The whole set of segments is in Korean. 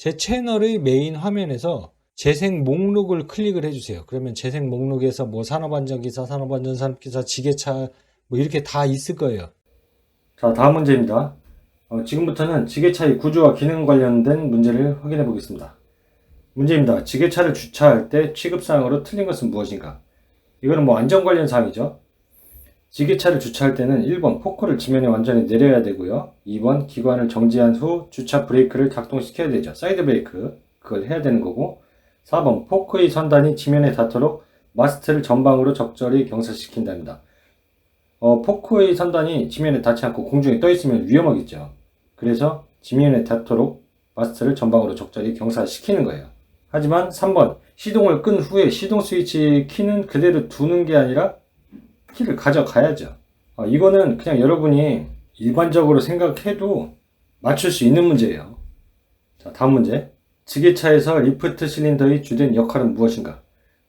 제 채널의 메인 화면에서 재생 목록을 클릭을 해주세요. 그러면 재생 목록에서 뭐 산업안전기사, 산업안전산업기사, 지게차 뭐 이렇게 다 있을 거예요. 자, 다음 문제입니다. 지금부터는 지게차의 구조와 기능 관련된 문제를 확인해 보겠습니다. 문제입니다. 지게차를 주차할 때 취급사항으로 틀린 것은 무엇인가? 이거는 뭐 안전 관련 사항이죠. 지게차를 주차할 때는 1번 포크를 지면에 완전히 내려야 되고요. 2번 기관을 정지한 후 주차 브레이크를 작동시켜야 되죠. 사이드 브레이크 그걸 해야 되는 거고, 4번 포크의 선단이 지면에 닿도록 마스트를 전방으로 적절히 경사시킨답니다. 포크의 선단이 지면에 닿지 않고 공중에 떠 있으면 위험하겠죠. 그래서 지면에 닿도록 마스트를 전방으로 적절히 경사시키는 거예요. 하지만 3번 시동을 끈 후에 시동 스위치 키는 그대로 두는 게 아니라 키를 가져가야죠. 이거는 그냥 여러분이 일반적으로 생각해도 맞출 수 있는 문제예요. 자, 다음 문제. 지게차에서 리프트 실린더의 주된 역할은 무엇인가?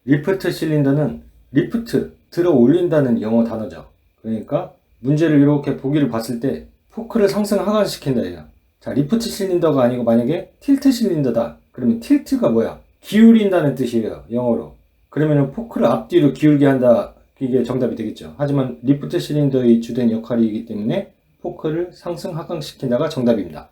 리프트 실린더는 리프트, 들어 올린다는 영어 단어죠. 그러니까 문제를 이렇게 보기를 봤을 때 포크를 상승 하강시킨다 해요. 자, 리프트 실린더가 아니고 만약에 틸트 실린더다. 그러면 틸트가 뭐야? 기울인다는 뜻이에요. 영어로. 그러면 포크를 앞뒤로 기울게 한다. 이게 정답이 되겠죠. 하지만 리프트 실린더의 주된 역할이기 때문에 포크를 상승 하강시킨다가 정답입니다.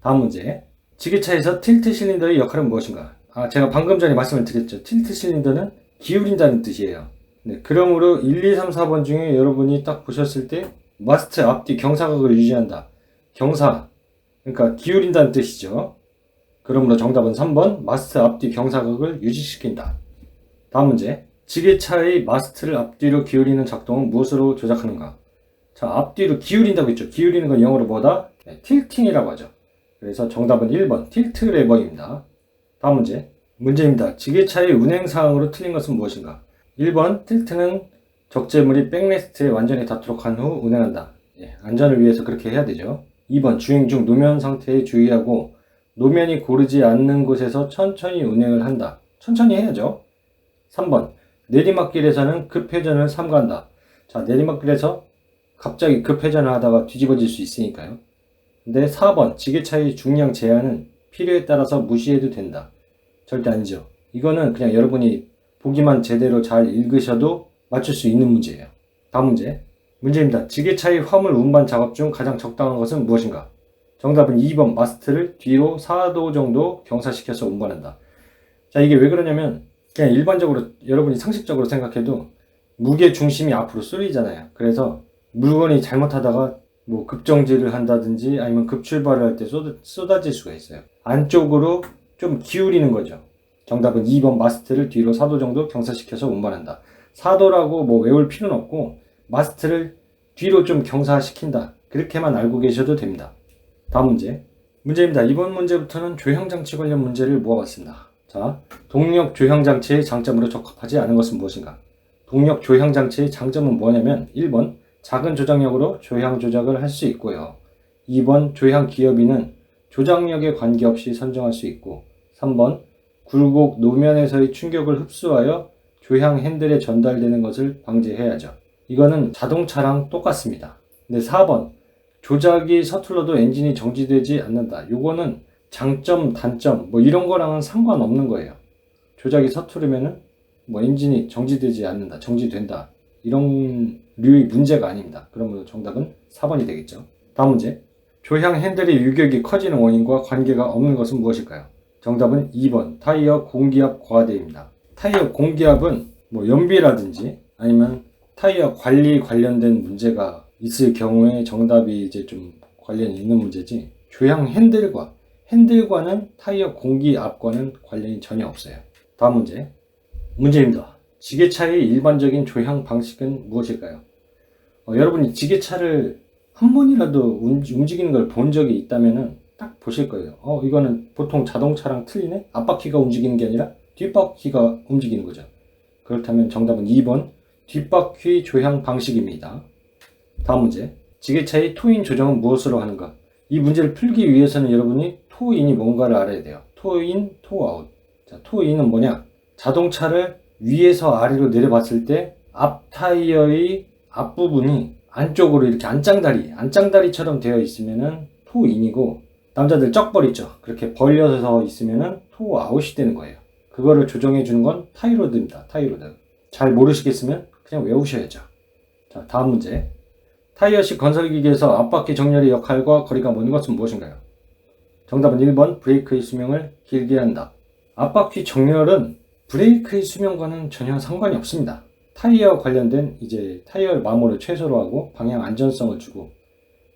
다음 문제. 지게차에서 틸트 실린더의 역할은 무엇인가? 제가 방금 전에 말씀을 드렸죠. 틸트 실린더는 기울인다는 뜻이에요. 네, 그러므로 1, 2, 3, 4번 중에 여러분이 딱 보셨을 때 마스트 앞뒤 경사각을 유지한다. 경사, 그러니까 기울인다는 뜻이죠. 그러므로 정답은 3번 마스트 앞뒤 경사각을 유지시킨다. 다음 문제. 지게차의 마스트를 앞뒤로 기울이는 작동은 무엇으로 조작하는가? 자, 앞뒤로 기울인다고 했죠. 기울이는 건 영어로 뭐다? 네, 틸팅이라고 하죠. 그래서 정답은 1번 틸트 레버입니다. 다음 문제. 문제입니다. 지게차의 운행사항으로 틀린 것은 무엇인가? 1번 틸트는 적재물이 백레스트에 완전히 닿도록 한 후 운행한다. 안전을 위해서 그렇게 해야 되죠. 2번 주행 중 노면 상태에 주의하고 노면이 고르지 않는 곳에서 천천히 운행을 한다. 천천히 해야죠. 3번 내리막길에서는 급회전을 삼가한다. 자, 내리막길에서 갑자기 급회전을 하다가 뒤집어질 수 있으니까요. 근데 4번 지게차의 중량 제한은 필요에 따라서 무시해도 된다. 절대 아니죠. 이거는 그냥 여러분이 보기만 제대로 잘 읽으셔도 맞출 수 있는 문제예요. 다음 문제. 문제입니다. 지게차의 화물 운반 작업 중 가장 적당한 것은 무엇인가? 정답은 2번 마스트를 뒤로 4도 정도 경사시켜서 운반한다. 자, 이게 왜 그러냐면 그냥 일반적으로 여러분이 상식적으로 생각해도 무게 중심이 앞으로 쏠리잖아요. 그래서 물건이 잘못하다가 뭐 급정지를 한다든지 아니면 급출발을 할 때 쏟아질 수가 있어요. 안쪽으로 좀 기울이는 거죠. 정답은 2번 마스트를 뒤로 4도 정도 경사시켜서 운반한다. 4도라고 뭐 외울 필요는 없고 마스트를 뒤로 좀 경사시킨다. 그렇게만 알고 계셔도 됩니다. 다음 문제. 문제입니다. 이번 문제부터는 조향장치 관련 문제를 모아봤습니다. 자, 동력 조향장치의 장점으로 적합하지 않은 것은 무엇인가? 동력 조향장치의 장점은 뭐냐면 1번 작은 조작력으로 조향 조작을 할 수 있고요. 2번 조향 기어비는 조작력에 관계없이 선정할 수 있고, 3번 굴곡 노면에서의 충격을 흡수하여 조향 핸들에 전달되는 것을 방지해야죠. 이거는 자동차랑 똑같습니다. 근데 4번 조작이 서툴러도 엔진이 정지되지 않는다. 요거는 장점, 단점 뭐 이런 거랑은 상관없는 거예요. 조작이 서투르면은 뭐 엔진이 정지되지 않는다, 정지된다 이런 류의 문제가 아닙니다. 그러면 정답은 4번이 되겠죠. 다음 문제. 조향 핸들의 유격이 커지는 원인과 관계가 없는 것은 무엇일까요? 정답은 2번 타이어 공기압 과대입니다. 타이어 공기압은 뭐 연비라든지 아니면 타이어 관리 관련된 문제가 있을 경우에 정답이 이제 좀 관련이 있는 문제지, 조향 핸들과는 타이어 공기압과는 관련이 전혀 없어요. 다음 문제. 문제입니다. 지게차의 일반적인 조향 방식은 무엇일까요? 여러분이 지게차를 한 번이라도 움직이는 걸 본 적이 있다면은 딱 보실 거예요. 이거는 보통 자동차랑 틀리네? 앞바퀴가 움직이는 게 아니라 뒷바퀴가 움직이는 거죠. 그렇다면 정답은 2번 뒷바퀴 조향 방식입니다. 다음 문제. 지게차의 토인 조정은 무엇으로 하는가? 이 문제를 풀기 위해서는 여러분이 토인이 뭔가를 알아야 돼요. 토인, 토아웃. 자, 토인은 뭐냐? 자동차를 위에서 아래로 내려봤을 때 앞 타이어의 앞부분이 안쪽으로 이렇게 안짱다리처럼 되어 있으면은 토인이고, 남자들 쩍벌 있죠. 그렇게 벌려서 있으면은 토 아웃이 되는 거예요. 그거를 조정해 주는 건 타이로드입니다. 타이로드. 잘 모르시겠으면 그냥 외우셔야죠. 자, 다음 문제. 타이어식 건설기계에서 앞바퀴 정렬의 역할과 거리가 먼 것은 무엇인가요? 정답은 1번 브레이크의 수명을 길게 한다. 앞바퀴 정렬은 브레이크의 수명과는 전혀 상관이 없습니다. 타이어와 관련된 이제 타이어 마모를 최소로 하고 방향 안전성을 주고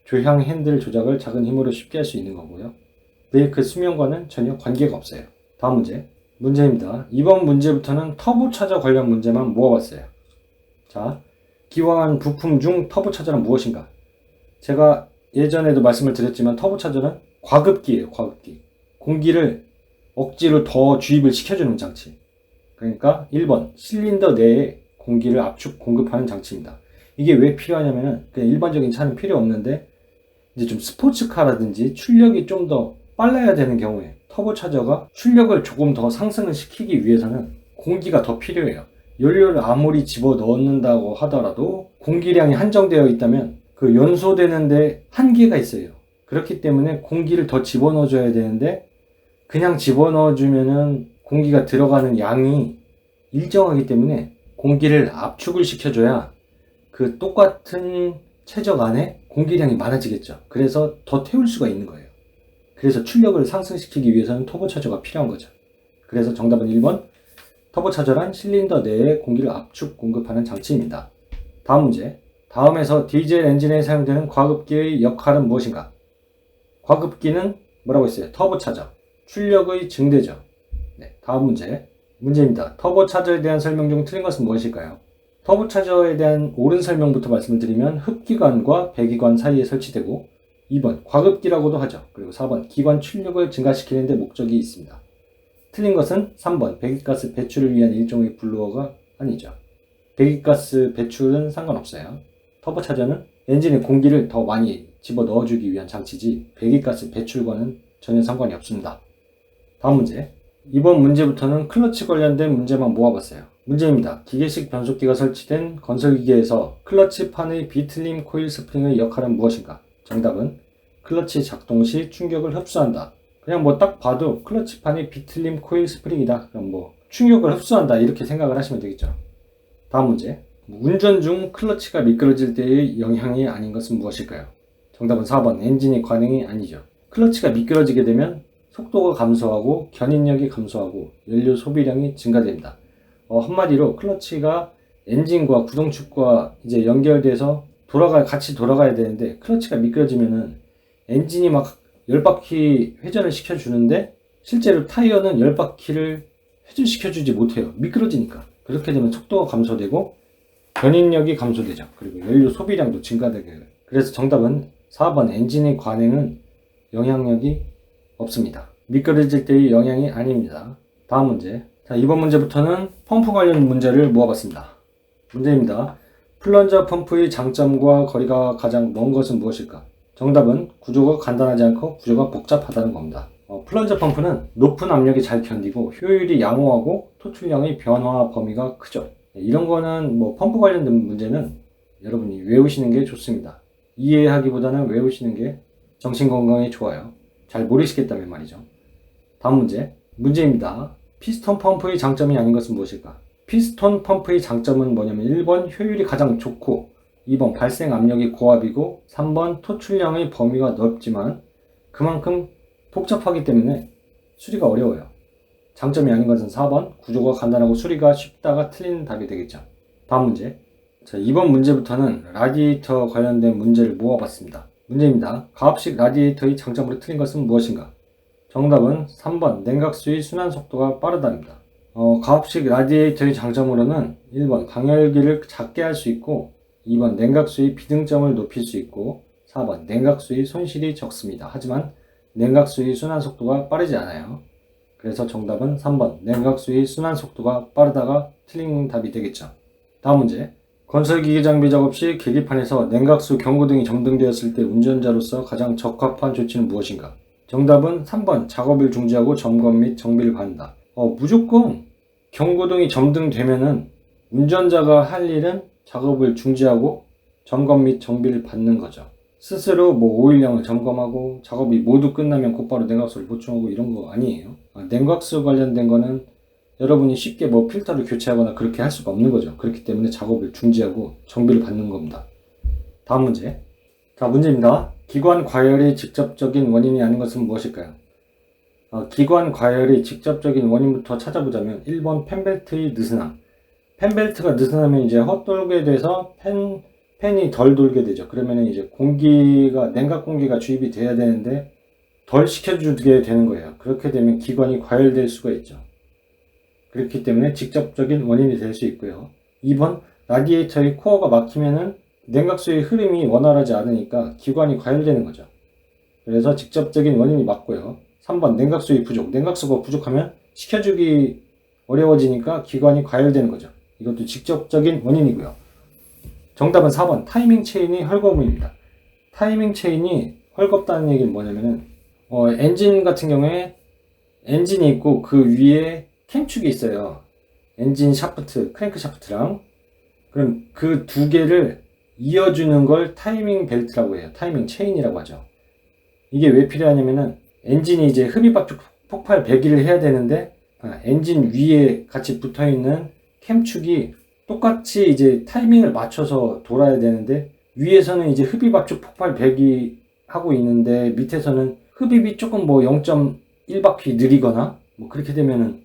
조향 핸들 조작을 작은 힘으로 쉽게 할 수 있는 거고요. 브레이크 수명과는 전혀 관계가 없어요. 다음 문제. 문제입니다. 이번 문제부터는 터보차저 관련 문제만 모아봤어요. 자, 기왕한 부품 중 터보차저는 무엇인가? 제가 예전에도 말씀을 드렸지만 터보차저는 과급기예요. 과급기. 공기를 억지로 더 주입을 시켜주는 장치. 그러니까 1번 실린더 내에 공기를 압축 공급하는 장치입니다. 이게 왜 필요하냐면은 그냥 일반적인 차는 필요 없는데 이제 좀 스포츠카라든지 출력이 좀 더 빨라야 되는 경우에 터보차저가 출력을 조금 더 상승을 시키기 위해서는 공기가 더 필요해요. 연료를 아무리 집어 넣는다고 하더라도 공기량이 한정되어 있다면 그 연소되는데 한계가 있어요. 그렇기 때문에 공기를 더 집어넣어 줘야 되는데 그냥 집어넣어 주면은 공기가 들어가는 양이 일정하기 때문에 공기를 압축을 시켜줘야 그 똑같은 최적 안에 공기량이 많아지겠죠. 그래서 더 태울 수가 있는 거예요. 그래서 출력을 상승시키기 위해서는 터보차저가 필요한 거죠. 그래서 정답은 1번 터보차저란 실린더 내에 공기를 압축 공급하는 장치입니다. 다음 문제. 다음에서 디젤 엔진에 사용되는 과급기의 역할은 무엇인가? 과급기는 뭐라고 했어요? 터보차저. 출력의 증대죠. 네, 다음 문제. 문제입니다. 터보차저에 대한 설명 중 틀린 것은 무엇일까요? 터보차저에 대한 옳은 설명부터 말씀을 드리면 흡기관과 배기관 사이에 설치되고 2번 과급기라고도 하죠. 그리고 4번 기관 출력을 증가시키는 데 목적이 있습니다. 틀린 것은 3번 배기가스 배출을 위한 일종의 블로어가 아니죠. 배기가스 배출은 상관없어요. 터보차저는 엔진에 공기를 더 많이 집어 넣어주기 위한 장치지 배기가스 배출과는 전혀 상관이 없습니다. 다음 문제. 이번 문제부터는 클러치 관련된 문제만 모아봤어요. 문제입니다. 기계식 변속기가 설치된 건설기계에서 클러치판의 비틀림 코일 스프링의 역할은 무엇인가? 정답은 클러치 작동 시 충격을 흡수한다. 그냥 뭐 딱 봐도 클러치판이 비틀림 코일 스프링이다. 그럼 뭐 충격을 흡수한다 이렇게 생각을 하시면 되겠죠. 다음 문제. 운전 중 클러치가 미끄러질 때의 영향이 아닌 것은 무엇일까요? 정답은 4번 엔진의 관행이 아니죠. 클러치가 미끄러지게 되면 속도가 감소하고 견인력이 감소하고 연료 소비량이 증가됩니다. 한마디로 클러치가 엔진과 구동축과 이제 연결돼서 같이 돌아가야 되는데 클러치가 미끄러지면은 엔진이 막 10바퀴 회전을 시켜주는데 실제로 타이어는 10바퀴를 회전시켜주지 못해요. 미끄러지니까. 그렇게 되면 속도가 감소되고 견인력이 감소되죠. 그리고 연료 소비량도 증가되게 돼요. 그래서 정답은 4번 엔진의 관행은 영향력이 없습니다. 미끄러질 때의 영향이 아닙니다. 다음 문제. 자, 이번 문제부터는 펌프 관련 문제를 모아봤습니다. 문제입니다. 플런저 펌프의 장점과 거리가 가장 먼 것은 무엇일까? 정답은 구조가 간단하지 않고 구조가 복잡하다는 겁니다. 플런저 펌프는 높은 압력이 잘 견디고 효율이 양호하고 토출량의 변화 범위가 크죠. 이런 거는 뭐 펌프 관련된 문제는 여러분이 외우시는 게 좋습니다. 이해하기보다는 외우시는 게 정신건강에 좋아요. 잘 모르시겠다면 말이죠. 다음 문제. 문제입니다. 피스톤 펌프의 장점이 아닌 것은 무엇일까? 피스톤 펌프의 장점은 뭐냐면 1번 효율이 가장 좋고 2번 발생 압력이 고압이고 3번 토출량의 범위가 넓지만 그만큼 복잡하기 때문에 수리가 어려워요. 장점이 아닌 것은 4번 구조가 간단하고 수리가 쉽다가 틀린 답이 되겠죠. 다음 문제. 자, 이번 문제부터는 라디에이터 관련된 문제를 모아봤습니다. 문제입니다. 가압식 라디에이터의 장점으로 틀린 것은 무엇인가? 정답은 3번 냉각수의 순환 속도가 빠르다입니다. 가압식 라디에이터의 장점으로는 1번 방열기를 작게 할 수 있고 2번 냉각수의 비등점을 높일 수 있고 4번 냉각수의 손실이 적습니다. 하지만 냉각수의 순환 속도가 빠르지 않아요. 그래서 정답은 3번 냉각수의 순환 속도가 빠르다가 틀린 답이 되겠죠. 다음 문제. 건설기계 장비 작업 시 계기판에서 냉각수 경고등이 점등되었을 때 운전자로서 가장 적합한 조치는 무엇인가? 정답은 3번 작업을 중지하고 점검 및 정비를 받는다. 무조건 경고등이 점등되면은 운전자가 할 일은 작업을 중지하고 점검 및 정비를 받는 거죠. 스스로 뭐 오일량을 점검하고 작업이 모두 끝나면 곧바로 냉각수를 보충하고 이런 거 아니에요. 냉각수 관련된 거는 여러분이 쉽게 뭐 필터를 교체하거나 그렇게 할 수가 없는 거죠. 그렇기 때문에 작업을 중지하고 정비를 받는 겁니다. 다음 문제. 자, 문제입니다. 기관 과열이 직접적인 원인이 아닌 것은 무엇일까요? 기관 과열이 직접적인 원인부터 찾아보자면 1번 팬벨트의 느슨함. 팬벨트가 느슨하면 이제 헛돌게 돼서 팬이 덜 돌게 되죠. 그러면 이제 냉각 공기가 주입이 돼야 되는데 덜 시켜주게 되는 거예요. 그렇게 되면 기관이 과열될 수가 있죠. 그렇기 때문에 직접적인 원인이 될 수 있고요. 2번 라디에이터의 코어가 막히면은 냉각수의 흐름이 원활하지 않으니까 기관이 과열되는 거죠. 그래서 직접적인 원인이 맞고요. 3번 냉각수의 부족. 냉각수가 부족하면 식혀주기 어려워지니까 기관이 과열되는 거죠. 이것도 직접적인 원인이고요. 정답은 4번 타이밍 체인이 헐거움입니다. 타이밍 체인이 헐겁다는 얘기는 뭐냐면은 엔진 같은 경우에 엔진이 있고 그 위에 캠축이 있어요. 엔진 샤프트, 크랭크 샤프트랑. 그럼 그 두 개를 이어주는 걸 타이밍 벨트라고 해요. 타이밍 체인이라고 하죠. 이게 왜 필요하냐면은 엔진이 이제 흡입압축 폭발 배기를 해야 되는데 엔진 위에 같이 붙어있는 캠축이 똑같이 이제 타이밍을 맞춰서 돌아야 되는데 위에서는 이제 흡입압축 폭발 배기하고 있는데 밑에서는 흡입이 조금 뭐 0.1바퀴 느리거나 뭐 그렇게 되면은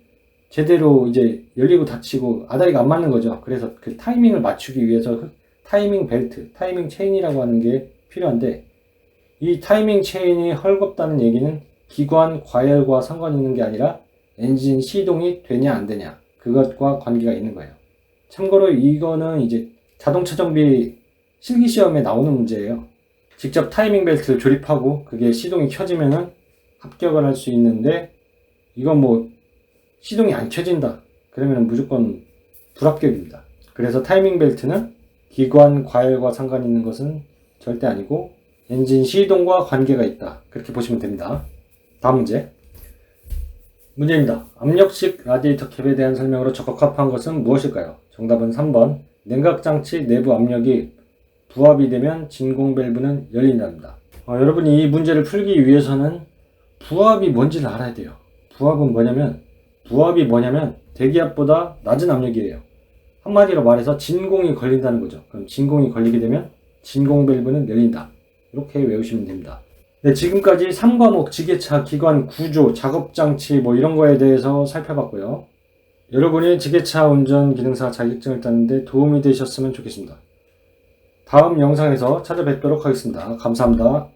제대로 이제 열리고 닫히고 아다리가 안 맞는 거죠. 그래서 그 타이밍을 맞추기 위해서 타이밍 벨트, 타이밍 체인이라고 하는 게 필요한데 이 타이밍 체인이 헐겁다는 얘기는 기관 과열과 상관이 있는 게 아니라 엔진 시동이 되냐 안 되냐 그것과 관계가 있는 거예요. 참고로 이거는 이제 자동차 정비 실기시험에 나오는 문제예요. 직접 타이밍 벨트를 조립하고 그게 시동이 켜지면은 합격을 할 수 있는데 이건 뭐 시동이 안 켜진다 그러면 무조건 불합격입니다. 그래서 타이밍 벨트는 기관 과열과 상관이 있는 것은 절대 아니고 엔진 시동과 관계가 있다 그렇게 보시면 됩니다. 다음 문제입니다. 압력식 라디에이터 캡에 대한 설명으로 적합한 것은 무엇일까요? 정답은 3번 냉각장치 내부 압력이 부합이 되면 진공 밸브는 열린답니다. 여러분이 이 문제를 풀기 위해서는 부합이 뭔지를 알아야 돼요. 부합이 뭐냐면 대기압보다 낮은 압력이에요. 한마디로 말해서 진공이 걸린다는 거죠. 그럼 진공이 걸리게 되면 진공 밸브는 열린다. 이렇게 외우시면 됩니다. 네, 지금까지 3과목 지게차 기관 구조, 작업장치 뭐 이런 거에 대해서 살펴봤고요. 여러분이 지게차 운전 기능사 자격증을 따는데 도움이 되셨으면 좋겠습니다. 다음 영상에서 찾아뵙도록 하겠습니다. 감사합니다.